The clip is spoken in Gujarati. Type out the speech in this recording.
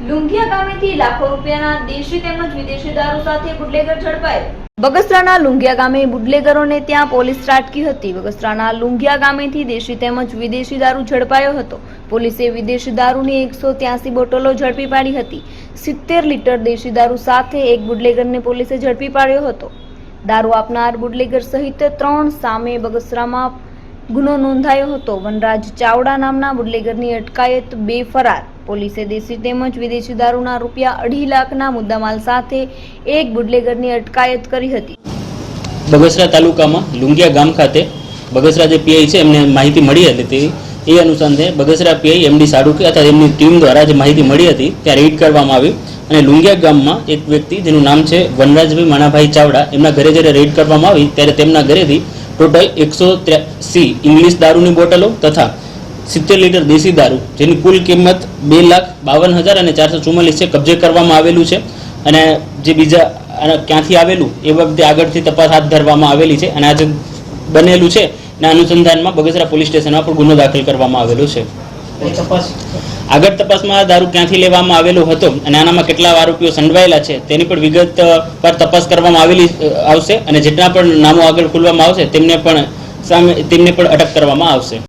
લુંઘિયા ગામેથી લાખો રૂપિયાના દેશી તેમજ વિદેશી દારૂ સાથે બુટલેગર ઝડપાયો। બગસરાના લુંઘિયા ગામે બુટલેગરોને ત્યાં પોલીસ ત્રાટકી હતી। બગસરાના લુંઘિયા ગામેથી દેશી તેમજ વિદેશી દારૂ ઝડપાયો હતો। પોલીસે વિદેશી દારૂની 183 બોટલો ઝડપી પાડી હતી। 70 લીટર દેશી દારૂ સાથે એક બુટલેગરને પોલીસે ઝડપી પાડ્યો હતો। દારૂ આપનાર બુટલેગર સહિત 3 સામે બગસરામાં ગુનો નોંધાયો હતો। વનરાજ ચાવડા નામના બુટલેગરની અટકાયત, 2 ફરાર। પોલીસે દેશી તેમજ વિદેશી દારૂના રૂપિયા 2.5 લાખના મુદ્દામાલ સાથે એક બુટલેગરની અટકાયત કરી હતી। બગસરા તાલુકામાં લુંઘિયા ગામ ખાતે બગસરા જે પીઆઈ છે એમને માહિતી મળી હતી। એ અનુસંધાને બગસરા પીઆઈ એમડી સાડુકે અથવા એમની ટીમ દ્વારા જે માહિતી મળી હતી ત્યાં રેડ કરવામાં આવી અને લુંઘિયા ગામમાં એક વ્યક્તિ જેનું નામ છે વનરાજભાઈ માણાભાઈ ચાવડા, એમના ઘરે જ્યારે રેડ કરવામાં આવી ત્યારે તેમના ઘરેથી ટોટલ 183 ઇંગ્લિશ દારૂની બોટલો તથા 70 લીટર દેશી દારૂ જેની કુલ કિંમત 2,52,444 છે કબજે કરવામાં આવેલું છે। અને જે બીજા ક્યાંથી આવેલું એ વખતે આગળથી તપાસ હાથ ધરવામાં આવેલી છે અને આજે બનેલું છે અને અનુસંધાનમાં બગસરા પોલીસ સ્ટેશનમાં પણ ગુનો દાખલ કરવામાં આવેલો છે। આગળ તપાસમાં દારૂ ક્યાંથી લેવામાં આવેલો હતો અને આનામાં કેટલા આરોપીઓ સંડવાયેલા છે તેની પણ વિગત પર તપાસ કરવામાં આવશે અને જેટલા પણ નામો આગળ ખોલવામાં આવશે તેમને પણ અટક કરવામાં આવશે।